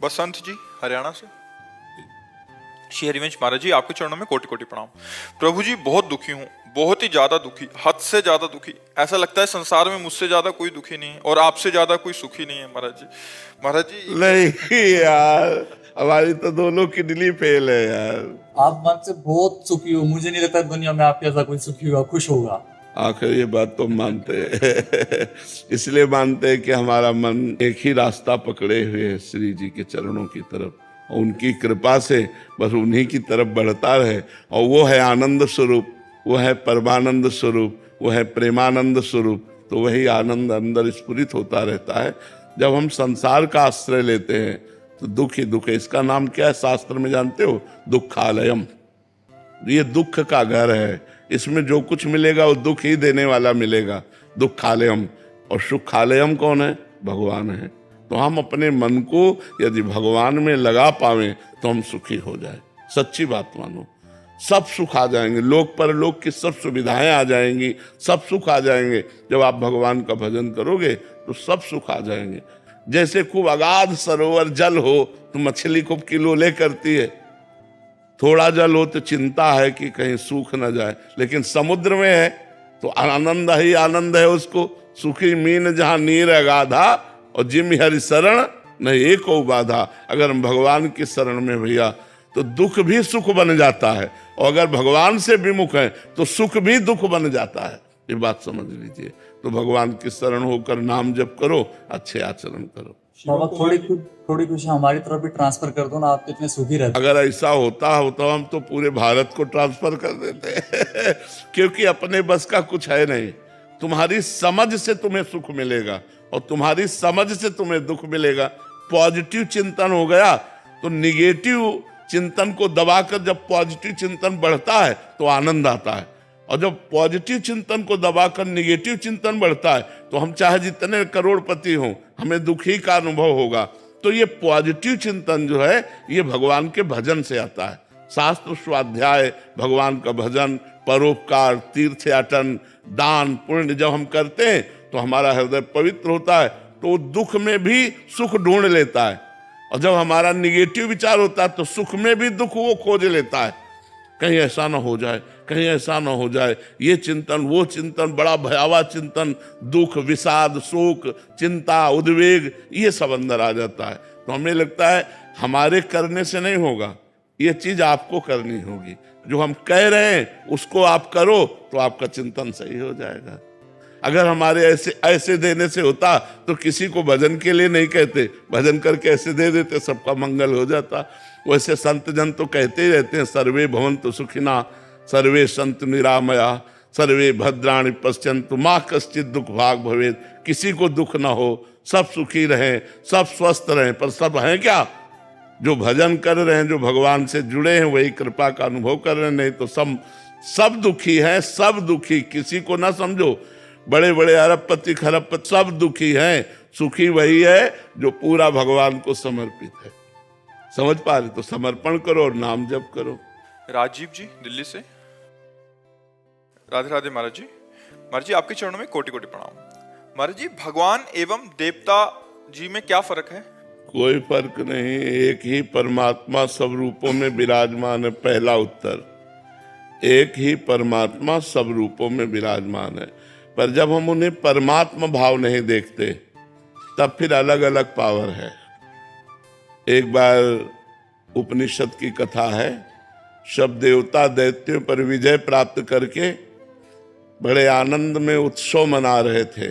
बसंत जी हरियाणा से। श्री हरिवंश महाराज जी, आपके चरणों में कोटि कोटि प्रणाम। प्रभु जी, बहुत दुखी हूँ, बहुत ही ज्यादा दुखी, हद से ज्यादा दुखी। ऐसा लगता है संसार में मुझसे ज्यादा कोई दुखी नहीं है और आपसे ज्यादा कोई सुखी नहीं है महाराज जी। महाराज जी नहीं यार, हमारी तो दोनों किडनी फेल है यार। आप मन से बहुत सुखी हो, मुझे नहीं लगता दुनिया में आपके ऐसा कोई सुखी होगा, खुश होगा। आखिर ये बात तो मानते हैं इसलिए मानते हैं कि हमारा मन एक ही रास्ता पकड़े हुए है, श्री जी के चरणों की तरफ, और उनकी कृपा से बस उन्हीं की तरफ बढ़ता रहे। और वो है आनंद स्वरूप, वो है परमानंद स्वरूप, वो है प्रेमानंद स्वरूप। तो वही आनंद अंदर स्फुरित होता रहता है। जब हम संसार का आश्रय लेते हैं तो दुख ही दुख है। इसका नाम क्या है शास्त्र में जानते हो? दुखालयम। ये दुख का घर है, इसमें जो कुछ मिलेगा वो दुख ही देने वाला मिलेगा। दुखालयम। और सुखालयम कौन है? भगवान है। तो हम अपने मन को यदि भगवान में लगा पावे तो हम सुखी हो जाए। सच्ची बात मानो, सब सुख आ जाएंगे, लोक परलोक की सब सुविधाएं आ जाएंगी, सब सुख आ जाएंगे। जब आप भगवान का भजन करोगे तो सब सुख आ जाएंगे। जैसे खूब अगाध सरोवर जल हो तो मछली खूब किलोले करती है, थोड़ा जल हो तो चिंता है कि कहीं सूख न जाए। लेकिन समुद्र में है तो आनंद ही आनंद है उसको। सुखी मीन जहां नीर अगाधा और जिम हरि शरण नहीं एक बाधा। अगर हम भगवान की शरण में भैया तो दुख भी सुख बन जाता है, और अगर भगवान से विमुख है तो सुख भी दुख बन जाता है। ये बात समझ लीजिए। तो भगवान की शरण होकर नाम जप करो, अच्छे आचरण करो। बाबा थोड़ी खुशी हमारी तरफ भी ट्रांसफर कर दो ना, आप तो इतने सुखी रहते। अगर ऐसा होता हो तो हम तो पूरे भारत को ट्रांसफर कर देते क्योंकि अपने बस का कुछ है नहीं। तुम्हारी समझ से तुम्हें सुख मिलेगा और तुम्हारी समझ से तुम्हें दुख मिलेगा। पॉजिटिव चिंतन हो गया तो निगेटिव चिंतन को दबाकर जब पॉजिटिव चिंतन बढ़ता है तो आनंद आता है, और जब पॉजिटिव चिंतन को दबाकर निगेटिव चिंतन बढ़ता है तो हम चाहे जितने करोड़पति हों, हमें दुखी का अनुभव होगा। तो ये पॉजिटिव चिंतन जो है ये भगवान के भजन से आता है। शास्त्र स्वाध्याय, भगवान का भजन, परोपकार, तीर्थयाटन, दान पुण्य जब हम करते हैं तो हमारा हृदय पवित्र होता है, तो दुख में भी सुख ढूंढ लेता है। और जब हमारा निगेटिव विचार होता है तो सुख में भी दुख वो खोज लेता है। कहीं ऐसा ना हो जाए, कहीं ऐसा ना हो जाए, ये चिंतन वो चिंतन, बड़ा भयावह चिंतन, दुख, विषाद, शोक, चिंता, उद्वेग, ये सब अंदर आ जाता है। तो हमें लगता है हमारे करने से नहीं होगा, ये चीज आपको करनी होगी। जो हम कह रहे हैं उसको आप करो तो आपका चिंतन सही हो जाएगा। अगर हमारे ऐसे देने से होता तो किसी को भजन के लिए नहीं कहते, भजन करके ऐसे दे देते, सबका मंगल हो जाता। वैसे संत जन तो कहते ही रहते हैं, सर्वे भवन्तु सुखिना, सर्वे सन्तु निरामया, सर्वे भद्राणि पश्यन्तु माँ कश्चित् दुख भाग भवेत्। किसी को दुख ना हो, सब सुखी रहें, सब स्वस्थ रहें। पर सब हैं क्या? जो भजन कर रहे हैं, जो भगवान से जुड़े हैं, वही कृपा का अनुभव कर रहे हैं। नहीं तो सब दुखी हैं, सब दुखी। किसी को ना समझो, बड़े बड़े अरबपति खरबपति सब दुखी हैं। सुखी वही है जो पूरा भगवान को समर्पित है। समझ पा रहे? तो समर्पण करो और नाम जप करो। राजीव जी दिल्ली से। राधे राधे महाराज जी। महाराज जी, आपके चरणों में कोटि कोटि प्रणाम। महाराज जी, भगवान एवं देवता जी में क्या फर्क है? कोई फर्क नहीं, एक ही परमात्मा सब रूपों में विराजमान है। पहला उत्तर, एक ही परमात्मा सब रूपों में विराजमान है। पर जब हम उन्हें परमात्मा भाव नहीं देखते तब फिर अलग अलग पावर है। एक बार उपनिषद की कथा है, सब देवता दैत्यों पर विजय प्राप्त करके बड़े आनंद में उत्सव मना रहे थे।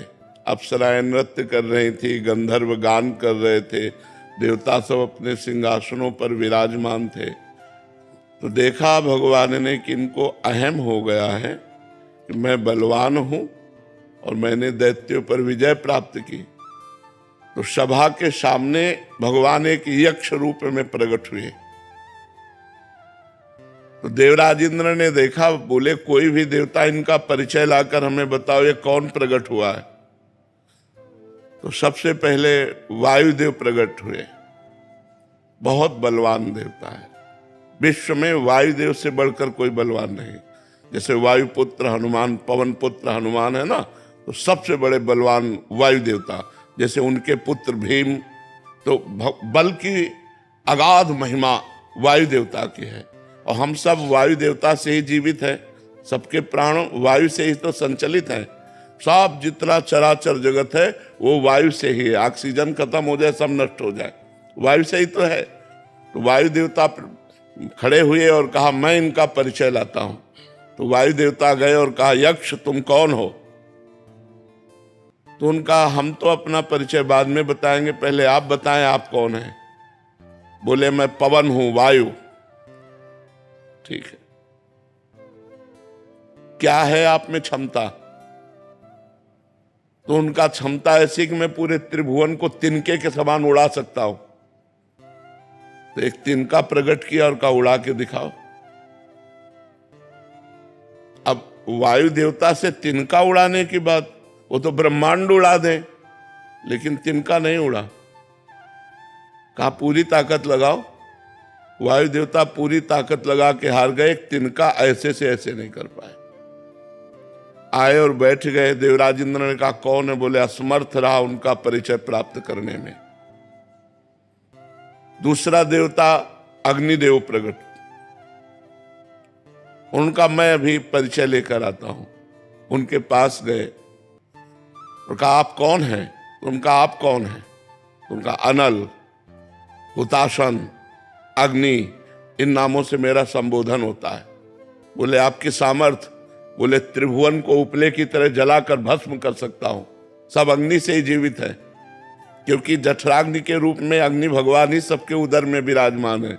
अप्सराएं नृत्य कर रही थी, गंधर्व गान कर रहे थे, देवता सब अपने सिंहासनों पर विराजमान थे। तो देखा भगवान ने कि इनको अहम हो गया है कि मैं बलवान हूं और मैंने दैत्यों पर विजय प्राप्त की। तो सभा के सामने भगवान एक यक्ष रूप में प्रकट हुए। तो देवराज इंद्र ने देखा, बोले कोई भी देवता इनका परिचय लाकर हमें बताओ, ये कौन प्रकट हुआ है। तो सबसे पहले वायुदेव प्रकट हुए। बहुत बलवान देवता है, विश्व में वायुदेव से बढ़कर कोई बलवान नहीं। जैसे वायुपुत्र हनुमान, पवन पुत्र हनुमान है ना, तो सबसे बड़े बलवान वायु देवता। जैसे उनके पुत्र भीम, तो बल की अगाध महिमा वायु देवता की है, और हम सब वायु देवता से ही जीवित है। सबके प्राण वायु से ही तो संचलित है। सब जितना चराचर जगत है वो वायु से ही है। ऑक्सीजन खत्म हो जाए, सब नष्ट हो जाए, वायु से ही तो है। तो वायु देवता खड़े हुए और कहा मैं इनका परिचय लाता हूं। तो वायु देवता गए और कहा यक्ष तुम कौन हो? तो उनका हम तो अपना परिचय बाद में बताएंगे, पहले आप बताएं आप कौन हैं। बोले मैं पवन हूं, वायु। ठीक है, क्या है आप में क्षमता? तो उनका क्षमता ऐसी कि मैं पूरे त्रिभुवन को तिनके के समान उड़ा सकता हूं। तो एक तिनका प्रकट किया और कहा उड़ा के दिखाओ। अब वायु देवता से तिनका उड़ाने की बात, वो तो ब्रह्मांड उड़ा दे, लेकिन तिनका नहीं उड़ा। कहा पूरी ताकत लगाओ। वायु देवता पूरी ताकत लगा के हार गए, तिनका ऐसे से ऐसे नहीं कर पाए। आए और बैठ गए। देवराज इंद्र ने कहा कौन है? बोले असमर्थ रहा उनका परिचय प्राप्त करने में। दूसरा देवता अग्निदेव प्रकट, उनका मैं अभी परिचय लेकर आता हूं। उनके पास गए और कहा आप कौन हैं? उनका आप कौन हैं? उनका अनल, हुताशन, अग्नि, इन नामों से मेरा संबोधन होता है। बोले आपकी सामर्थ? बोले त्रिभुवन को उपले की तरह जलाकर भस्म कर सकता हूं। सब अग्नि से ही जीवित है, क्योंकि जठराग्नि के रूप में अग्नि भगवान ही सबके उदर में विराजमान है।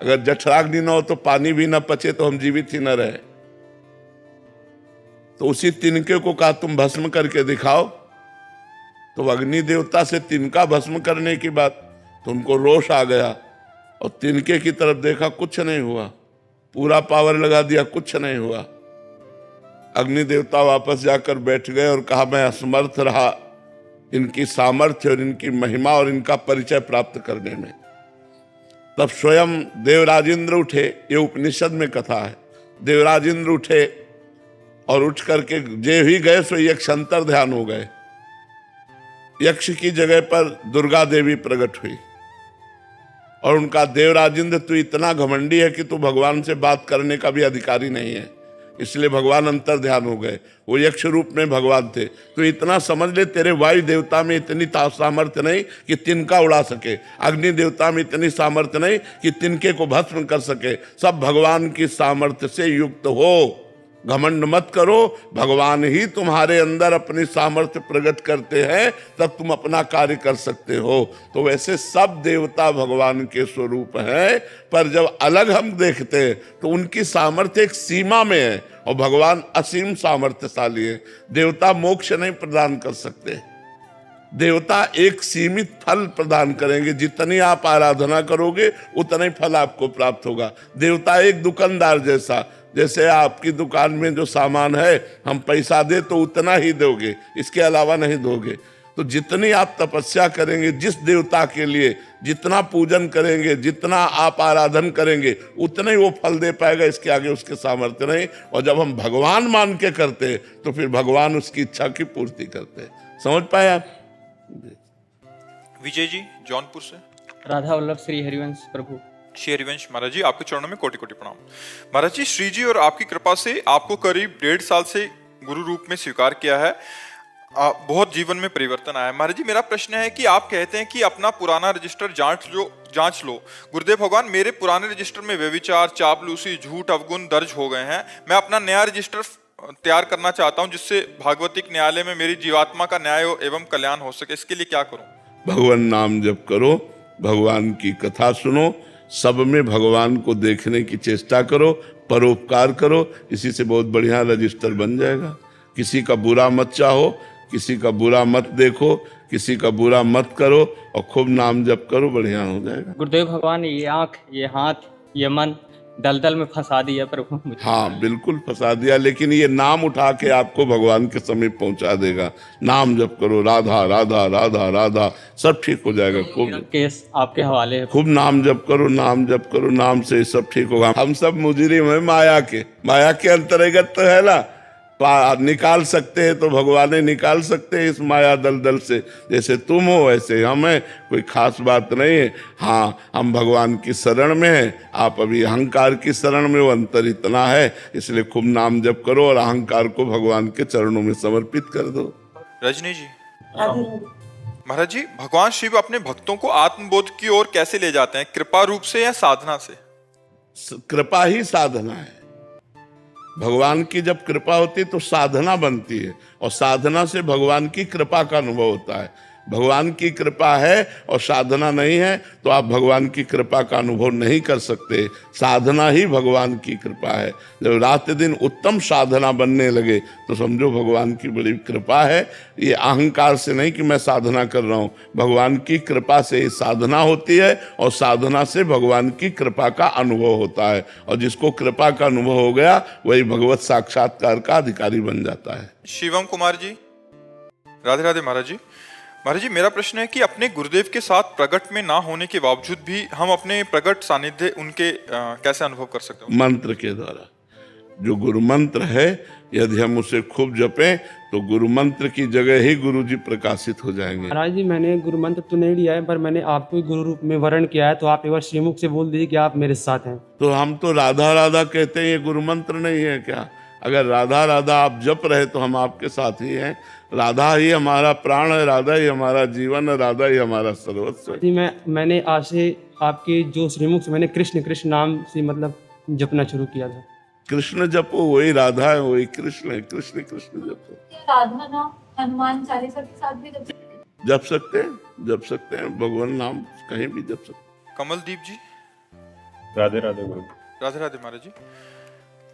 अगर जठराग्नि न हो तो पानी भी न पचे तो हम जीवित ही न रहे। तो उसी तिनके को कहा तुम भस्म करके दिखाओ। तो अग्नि देवता से तिनका भस्म करने की बात, तो उनको रोष आ गया और तिनके की तरफ देखा, कुछ नहीं हुआ। पूरा पावर लगा दिया, कुछ नहीं हुआ। अग्नि देवता वापस जाकर बैठ गए और कहा मैं असमर्थ रहा इनकी सामर्थ्य और इनकी महिमा और इनका परिचय प्राप्त करने में। तब स्वयं देवराजेंद्र उठे, ये उपनिषद में कथा है। देवराजेंद्र उठे और उठ करके जे ही गए सो यक्ष अंतर ध्यान हो गए। यक्ष की जगह पर दुर्गा देवी प्रकट हुई और उनका देवराजेंद्र तू इतना घमंडी है कि तू भगवान से बात करने का भी अधिकारी नहीं है। इसलिए भगवान अंतर ध्यान हो गए, वो यक्ष रूप में भगवान थे। तो इतना समझ ले तेरे वायु देवता में इतनी सामर्थ्य नहीं कि तिनका उड़ा सके, अग्नि देवता में इतनी सामर्थ्य नहीं कि तिनके को भस्म कर सके। सब भगवान की सामर्थ्य से युक्त हो। घमंड मत करो, भगवान ही तुम्हारे अंदर अपनी सामर्थ्य प्रकट करते हैं, तब तुम अपना कार्य कर सकते हो। तो वैसे सब देवता भगवान के स्वरूप हैं, पर जब अलग हम देखते हैं तो उनकी सामर्थ्य एक सीमा में है और भगवान असीम सामर्थ्यशाली है। देवता मोक्ष नहीं प्रदान कर सकते, देवता एक सीमित फल प्रदान करेंगे। जितनी आप आराधना करोगे उतना ही फल आपको प्राप्त होगा। देवता एक दुकानदार जैसा, जैसे आपकी दुकान में जो सामान है हम पैसा दे तो उतना ही दोगे, इसके अलावा नहीं दोगे। तो जितनी आप तपस्या करेंगे, जिस देवता के लिए जितना पूजन करेंगे, जितना आप आराधन करेंगे, उतना ही वो फल दे पाएगा, इसके आगे उसके सामर्थ्य नहीं। और जब हम भगवान मान के करते तो फिर भगवान उसकी इच्छा की पूर्ति करते। समझ पाए आप? विजय जी जौनपुर से। राधा वल्लभ श्री हरिवंश प्रभु। श्री हरिवंश महाराज जी, आपके चरणों में कोटि कोटि प्रणाम। महाराज जी, श्री जी और आपकी कृपा से आपको करीब 1.5 साल से गुरु रूप में स्वीकार किया है। बहुत जीवन में परिवर्तन आया है। महाराज जी, मेरा प्रश्न है कि आप कहते हैं कि अपना पुराना रजिस्टर जांच लो। गुरुदेव भगवान, मेरे पुराने रजिस्टर में व्यभिचार, चापलूसी, झूठ, अवगुण दर्ज हो गए हैं। मैं अपना नया रजिस्टर तैयार करना चाहता हूं, जिससे भागवतिक न्यायालय में मेरी जीवात्मा का न्याय एवं कल्याण हो सके। इसके लिए क्या करूं? भगवान नाम जप करो, भगवान की कथा सुनो, सब में भगवान को देखने की चेष्टा करो, परोपकार करो। इसी से बहुत बढ़िया रजिस्टर बन जाएगा। किसी का बुरा मत चाहो, किसी का बुरा मत देखो, किसी का बुरा मत करो और खूब नाम जप करो, बढ़िया हो जाएगा। गुरुदेव भगवान, ये आंख, ये हाथ, ये मन दलदल में फंसा दिया प्रभु मुझे। हाँ, बिल्कुल फंसा दिया, लेकिन ये नाम उठा के आपको भगवान के समीप पहुंचा देगा। नाम जप करो, राधा राधा राधा राधा, सब ठीक हो जाएगा। खूब केस आपके हवाले है। खूब नाम जप करो, नाम जप करो, नाम से सब ठीक होगा। हम सब मुजरिम है माया के अंतर्गत तो है ना, निकाल सकते हैं तो भगवान निकाल सकते हैं इस माया दलदल से। जैसे तुम हो वैसे हम हैं, कोई खास बात नहीं है। हाँ, हम भगवान की शरण में हैं, आप अभी अहंकार की शरण में हो, अंतर इतना है। इसलिए खूब नाम जप करो और अहंकार को भगवान के चरणों में समर्पित कर दो। रजनी जी, महाराज जी, भगवान शिव अपने भक्तों को आत्मबोध की ओर कैसे ले जाते हैं, कृपा रूप से या साधना से? कृपा ही साधना है। भगवान की जब कृपा होती तो साधना बनती है, और साधना से भगवान की कृपा का अनुभव होता है। भगवान की कृपा है और साधना नहीं है तो आप भगवान की कृपा का अनुभव नहीं कर सकते। साधना ही भगवान की कृपा है। जब रात दिन उत्तम साधना बनने लगे तो समझो भगवान की बड़ी कृपा है। ये अहंकार से नहीं कि मैं साधना कर रहा हूँ, भगवान की कृपा से ही साधना होती है, और साधना से भगवान की कृपा का अनुभव होता है। और जिसको कृपा का अनुभव हो गया वही भगवत साक्षात्कार का अधिकारी बन जाता है। शिवम कुमार जी, राधे राधे महाराज जी। महाराज जी, मेरा प्रश्न है कि अपने गुरुदेव के साथ प्रकट में ना होने के बावजूद भी हम अपने प्रकट सानिध्य उनके कैसे अनुभव कर सकते हैं? मंत्र के द्वारा। जो गुरु मंत्र है यदि हम उसे खूब जपें तो गुरु मंत्र की जगह ही गुरु जी प्रकाशित हो जाएंगे। महाराज जी, मैंने गुरु मंत्र तो नहीं लिया है, पर मैंने आपको ही गुरु रूप में वर्ण किया है, तो आप एक बार श्रीमुख से बोल दीजिए कि आप मेरे साथ हैं। तो हम तो राधा राधा कहते हैं, ये गुरु मंत्र नहीं है क्या? अगर राधा राधा आप जप रहे तो हम आपके साथ ही हैं। राधा ही हमारा प्राण है, राधा ही हमारा जीवन है, राधा ही हमारा सर्वस्व है। जी, मैंने आज से आपके जो श्रीमुख से मैंने कृष्ण कृष्ण नाम से मतलब जपना शुरू किया था। कृष्ण जपो, वही राधा है, वही कृष्ण है। कृष्ण कृष्ण जपो। साधना नाम हनुमान चालीसा के साथ भी जप सकते हैं, जप सकते हैं, भगवान नाम कहीं भी जप सकते हैं। कमलदीप जी, राधे राधे गुरु। राधे राधे महाराज जी।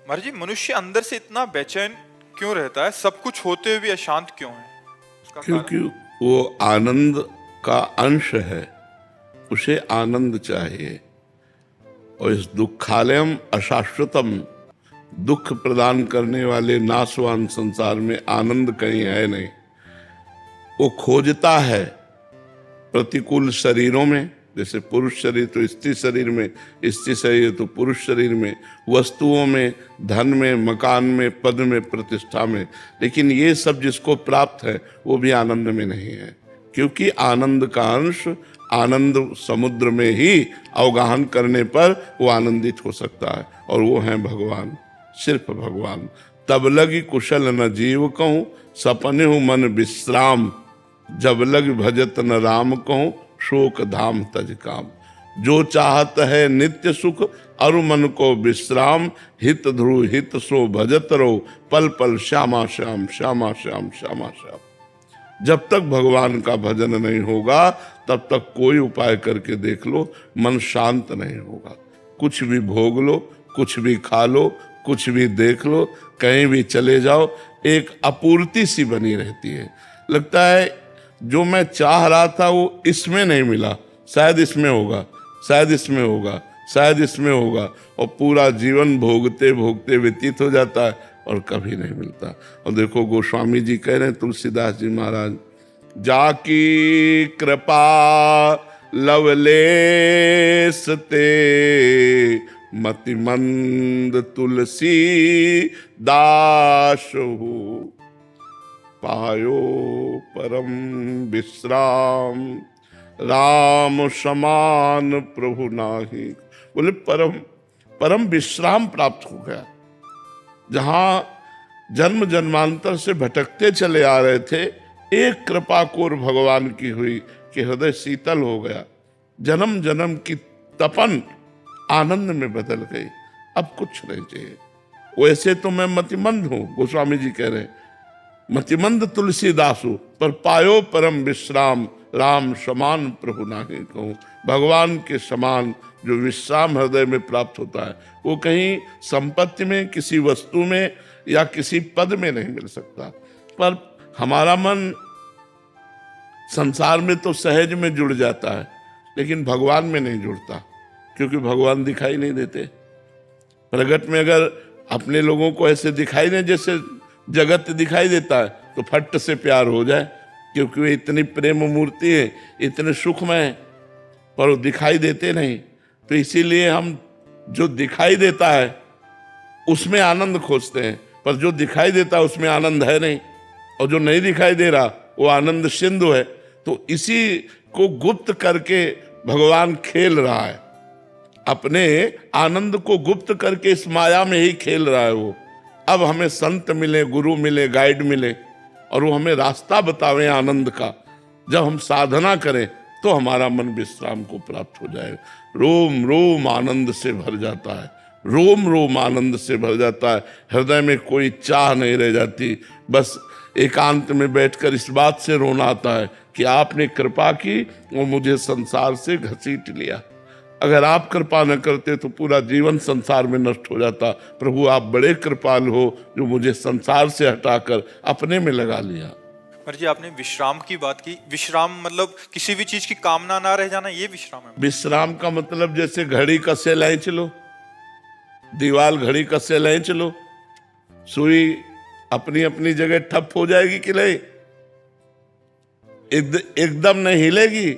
महाराज जी, मनुष्य अंदर से इतना बेचैन क्यों रहता है, सब कुछ होते हुए भी अशांत क्यों है? उसका क्योंकि वो आनंद का अंश है, उसे आनंद चाहिए। और इस दुखालयम अशाश्वतम, दुख प्रदान करने वाले नाशवान संसार में आनंद कहीं है नहीं। वो खोजता है प्रतिकूल शरीरों में, जैसे पुरुष शरीर तो स्त्री शरीर में, स्त्री शरीर तो पुरुष शरीर में, वस्तुओं में, धन में, मकान में, पद में, प्रतिष्ठा में। लेकिन ये सब जिसको प्राप्त है वो भी आनंद में नहीं है, क्योंकि आनंद का अंश आनंद समुद्र में ही अवगाहन करने पर वो आनंदित हो सकता है, और वो है भगवान, सिर्फ भगवान। तब लगी कुशल न जीव कहूँ, सपने हूँ मन विश्राम, जब लग भजत न राम कहूँ, शोक धाम तज काम। जो चाहत है नित्य सुख, अरु मन को विश्राम, हित ध्रुव हित सो भजत रहो, पल पल श्यामा श्याम श्यामा श्याम श्यामा श्याम। जब तक भगवान का भजन नहीं होगा तब तक कोई उपाय करके देख लो, मन शांत नहीं होगा। कुछ भी भोग लो, कुछ भी खा लो, कुछ भी देख लो, कहीं भी चले जाओ, एक अपूर्ति सी बनी रहती है। लगता है जो मैं चाह रहा था वो इसमें नहीं मिला, शायद इसमें होगा, शायद इसमें होगा, शायद इसमें होगा, और पूरा जीवन भोगते भोगते व्यतीत हो जाता है और कभी नहीं मिलता। और देखो गोस्वामी जी कह रहे हैं, तुलसीदास जी महाराज, जाकी कृपा लवलेस ते, मतिमंद तुलसी दास हो, पायो परम विश्राम, राम समान प्रभु नाही। बोले परम विश्राम प्राप्त हो गया। जहां जन्म जन्मांतर से भटकते चले आ रहे थे, एक कृपा कोर भगवान की हुई कि हृदय शीतल हो गया। जन्म जन्म की तपन आनंद में बदल गई। अब कुछ नहीं चाहिए। वैसे तो मैं मतिमंद हूं, गोस्वामी जी कह रहे हैं, मतिमंद तुलसीदासु, पर पायो परम विश्राम, राम समान प्रभु नाही कहूं। भगवान के समान जो विश्राम हृदय में प्राप्त होता है वो कहीं संपत्ति में, किसी वस्तु में या किसी पद में नहीं मिल सकता। पर हमारा मन संसार में तो सहज में जुड़ जाता है, लेकिन भगवान में नहीं जुड़ता, क्योंकि भगवान दिखाई नहीं देते। प्रगट में अगर अपने लोगों को ऐसे दिखाई नहीं जैसे जगत दिखाई देता है तो फट से प्यार हो जाए, क्योंकि वे इतनी प्रेम मूर्ति है, इतने सुखमय है, पर वो दिखाई देते नहीं। तो इसीलिए हम जो दिखाई देता है उसमें आनंद खोजते हैं, पर जो दिखाई देता उसमें आनंद है नहीं, और जो नहीं दिखाई दे रहा वो आनंद सिंधु है। तो इसी को गुप्त करके भगवान खेल रहा है, अपने आनंद को गुप्त करके इस माया में ही खेल रहा है वो। अब हमें संत मिले, गुरु मिले, गाइड मिले, और वो हमें रास्ता बतावे आनंद का। जब हम साधना करें तो हमारा मन विश्राम को प्राप्त हो जाएगा। रोम रोम आनंद से भर जाता है, रोम रोम आनंद से भर जाता है। हृदय में कोई चाह नहीं रह जाती। बस एकांत में बैठकर इस बात से रोना आता है कि आपने कृपा की और मुझे संसार से घसीट लिया। अगर आप कृपा न करते तो पूरा जीवन संसार में नष्ट हो जाता। प्रभु आप बड़े कृपाल हो जो मुझे संसार से हटाकर अपने में लगा लिया। पर जी आपने विश्राम की बात की, विश्राम मतलब किसी भी चीज की कामना ना रह जाना, ये विश्राम है? विश्राम का मतलब जैसे घड़ी कसे लाए चलो, दीवाल घड़ी कसे लाए चलो, सुई अपनी अपनी जगह ठप हो जाएगी कि नहीं? एकदम नहीं हिलेगी।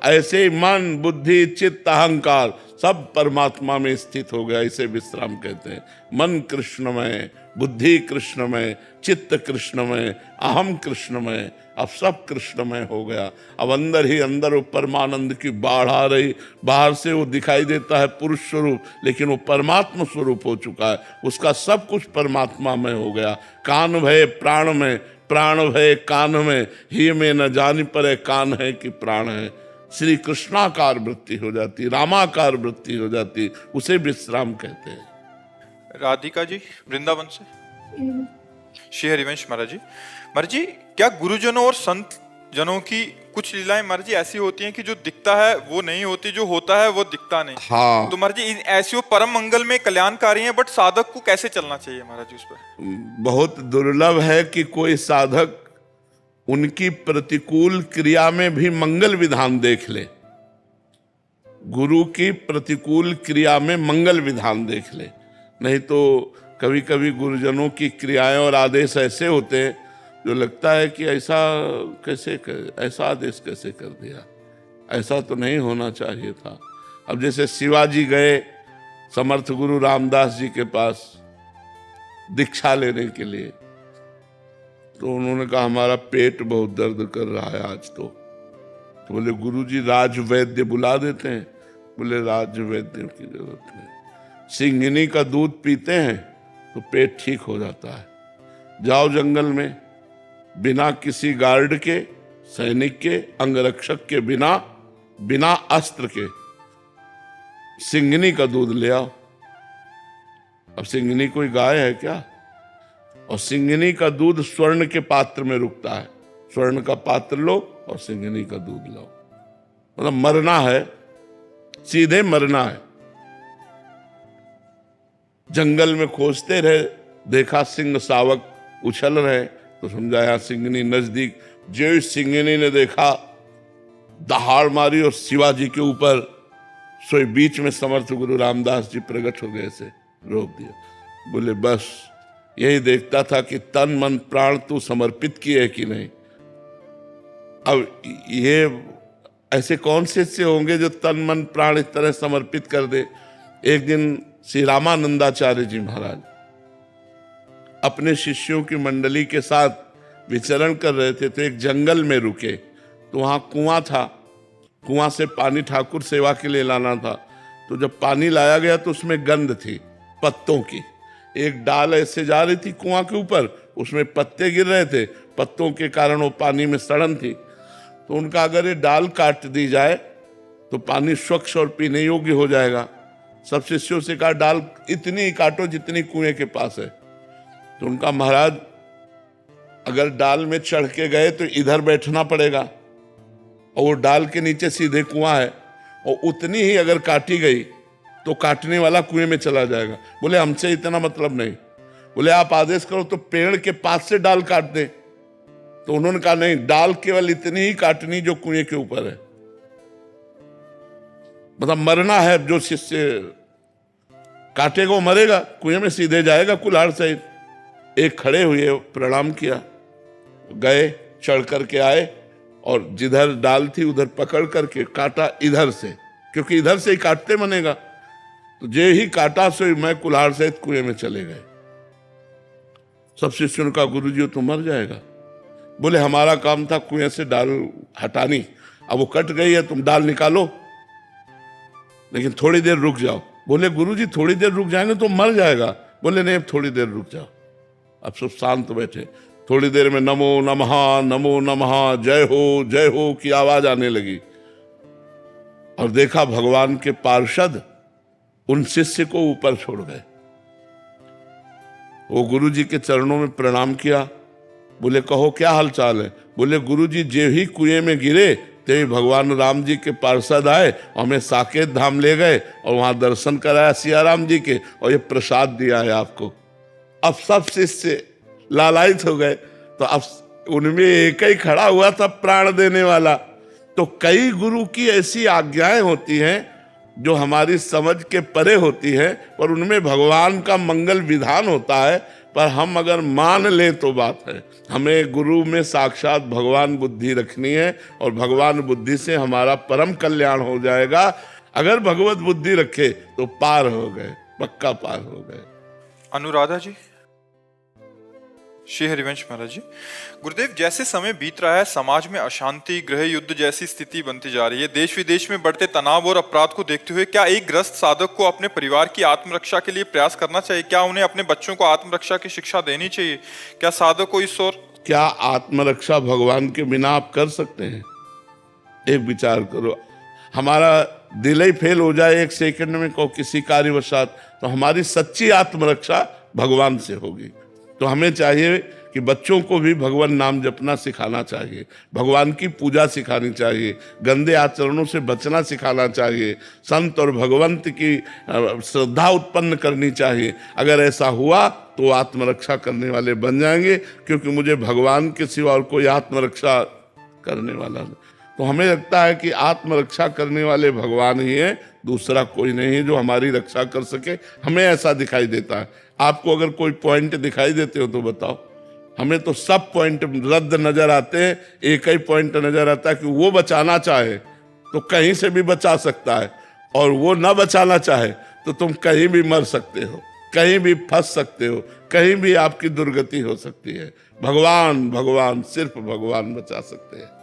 ऐसे ही मन, बुद्धि, चित्त, अहंकार सब परमात्मा में स्थित हो गया, इसे विश्राम कहते हैं। मन कृष्णमय, बुद्धि कृष्णमय, चित्त कृष्णमय, अहम कृष्णमय, अब सब कृष्णमय हो गया। अब अंदर ही अंदर वो परमानंद की बाढ़ आ रही। बाहर से वो दिखाई देता है पुरुष स्वरूप, लेकिन वो परमात्मा स्वरूप हो चुका है। उसका सब कुछ परमात्मा में हो गया। कान भय प्राण में, प्राण भय कान में, ही में न जान परे कान है कि प्राण है। श्री कृष्णाकार वृत्ति हो जाती, रामाकार वृत्ति हो जाती, उसे विश्राम कहते हैं। राधिका जी वृंदावन से, श्री हरिवंश महाराज जी। महाराज जी क्या गुरुजनों और संत जनों की कुछ लीलाएं महाराज जी ऐसी होती हैं कि जो दिखता है वो नहीं होती, जो होता है वो दिखता नहीं? हाँ, तो महाराज जी ऐसी वो परम मंगल में कल्याणकारी हैं, बट साधक को कैसे चलना चाहिए महाराज जी उस पर? बहुत दुर्लभ है कि कोई साधक उनकी प्रतिकूल क्रिया में भी मंगल विधान देख ले। गुरु की प्रतिकूल क्रिया में मंगल विधान देख ले। नहीं तो कभी कभी गुरुजनों की क्रियाएं और आदेश ऐसे होते हैं जो लगता है कि ऐसा कैसे ऐसा आदेश कैसे कर दिया, ऐसा तो नहीं होना चाहिए था। अब जैसे शिवाजी गए समर्थ गुरु रामदास जी के पास दीक्षा लेने के लिए, तो उन्होंने कहा हमारा पेट बहुत दर्द कर रहा है आज तो बोले गुरुजी राज वैद्य बुला देते हैं। बोले राज वैद्य की जरूरत नहीं, सिंगिनी का दूध पीते हैं तो पेट ठीक हो जाता है। जाओ जंगल में, बिना किसी गार्ड के, सैनिक के, अंगरक्षक के, बिना अस्त्र के सिंगिनी का दूध ले आओ। अब सिंगिनी कोई गाय है क्या? और सिंगिनी का दूध स्वर्ण के पात्र में रुकता है। स्वर्ण का पात्र लो और सिंगिनी का दूध लो। मतलब मरना है, सीधे मरना है। जंगल में खोजते रहे, देखा सिंह शावक उछल रहे तो समझा यहाँ सिंगिनी नजदीक। जो सिंगिनी ने देखा दहाड़ मारी और शिवाजी के ऊपर, सोई बीच में समर्थ गुरु रामदास जी प्रकट हो गए, से रोक दिया। बोले बस यही देखता था कि तन मन प्राण तू समर्पित किए कि नहीं। अब ये ऐसे कौन से होंगे जो तन मन प्राण इस तरह समर्पित कर दे। एक दिन श्री रामानंदाचार्य जी महाराज अपने शिष्यों की मंडली के साथ विचरण कर रहे थे, तो एक जंगल में रुके, तो वहां कुआं था। कुआं से पानी ठाकुर सेवा के लिए लाना था। तो जब पानी लाया गया तो उसमें गंध थी पत्तों की। एक डाल ऐसे जा रही थी कुआं के ऊपर, उसमें पत्ते गिर रहे थे, पत्तों के कारण वो पानी में सड़न थी। तो उनका अगर ये डाल काट दी जाए तो पानी स्वच्छ और पीने योग्य हो जाएगा। सब शिष्यों से कहा डाल इतनी ही काटो जितनी कुएं के पास है। तो उनका महाराज अगर डाल में चढ़ के गए तो इधर बैठना पड़ेगा, और वो डाल के नीचे सीधे कुआं है, और उतनी ही अगर काटी गई तो काटने वाला कुएं में चला जाएगा। बोले हमसे इतना मतलब नहीं। बोले आप आदेश करो तो पेड़ के पास से डाल काट दे। तो उन्होंने कहा नहीं, डाल केवल इतनी ही काटनी जो कुएं के ऊपर है। मतलब मरना है, जो शिष्य काटेगा वो मरेगा, कुएं में सीधे जाएगा कुल्हाड़ सहित। एक खड़े हुए, प्रणाम किया, गए, चढ़ करके आए, और जिधर डाल थी उधर पकड़ करके काटा इधर से, क्योंकि इधर से ही काटते बनेगा। तो जे ही काटा सो मैं कुल्हाड़ सहित कुएं में चले गए। सब शिष्यों का गुरुजी तो मर जाएगा। बोले हमारा काम था कुएं से डाल हटानी, अब वो कट गई है, तुम डाल निकालो, लेकिन थोड़ी देर रुक जाओ। बोले गुरुजी थोड़ी देर रुक जाए ना तो मर जाएगा। बोले नहीं, अब थोड़ी देर रुक जाओ। अब सब शांत बैठे। थोड़ी देर में नमो नमः जय हो की आवाज आने लगी, और देखा भगवान के पार्षद उन शिष्य को ऊपर छोड़ गए। वो गुरुजी के चरणों में प्रणाम किया। बोले कहो क्या हालचाल है? बोले गुरुजी जे ही कुएं में गिरे ते भगवान राम जी के पार्षद आए और हमें साकेत धाम ले गए और वहां दर्शन कराया सिया राम जी के, और ये प्रसाद दिया है आपको। अब सब शिष्य लालायित हो गए। तो अब उनमें एक ही खड़ा हुआ था प्राण देने वाला। तो कई गुरु की ऐसी आज्ञाएं होती हैं जो हमारी समझ के परे होती है, पर उनमें भगवान का मंगल विधान होता है। पर हम अगर मान लें तो बात है। हमें गुरु में साक्षात भगवान बुद्धि रखनी है, और भगवान बुद्धि से हमारा परम कल्याण हो जाएगा। अगर भगवत बुद्धि रखे तो पार हो गए, पक्का पार हो गए। अनुराधा जी, श्री हरिवंश महाराज जी, गुरुदेव जैसे समय बीत रहा है, समाज में अशांति, गृह युद्ध जैसी स्थिति बनती जा रही है। देश विदेश में बढ़ते तनाव और अपराध को देखते हुए क्या एक ग्रस्त साधक को अपने परिवार की आत्मरक्षा के लिए प्रयास करना चाहिए? क्या उन्हें अपने बच्चों को आत्मरक्षा की शिक्षा देनी चाहिए? क्या साधक को इस ओर? क्या आत्मरक्षा भगवान के बिना आप कर सकते हैं? एक विचार करो। हमारा दिल ही फेल हो जाए एक सेकंड में को किसी कार्यवशात, तो हमारी सच्ची आत्मरक्षा भगवान से होगी। तो हमें चाहिए कि बच्चों को भी भगवान नाम जपना सिखाना चाहिए, भगवान की पूजा सिखानी चाहिए, गंदे आचरणों से बचना सिखाना चाहिए, संत और भगवंत की श्रद्धा उत्पन्न करनी चाहिए। अगर ऐसा हुआ तो आत्मरक्षा करने वाले बन जाएंगे, क्योंकि मुझे भगवान के सिवा और कोई आत्मरक्षा करने वाला नहीं। तो हमें लगता है कि आत्मरक्षा करने वाले भगवान ही है, दूसरा कोई नहीं है जो हमारी रक्षा कर सके। हमें ऐसा दिखाई देता है। आपको अगर कोई पॉइंट दिखाई देते हो तो बताओ। हमें तो सब पॉइंट रद्द नजर आते हैं। एक ही पॉइंट नजर आता है कि वो बचाना चाहे तो कहीं से भी बचा सकता है, और वो ना बचाना चाहे तो तुम कहीं भी मर सकते हो, कहीं भी फंस सकते हो, कहीं भी आपकी दुर्गति हो सकती है। भगवान भगवान सिर्फ भगवान बचा सकते हैं।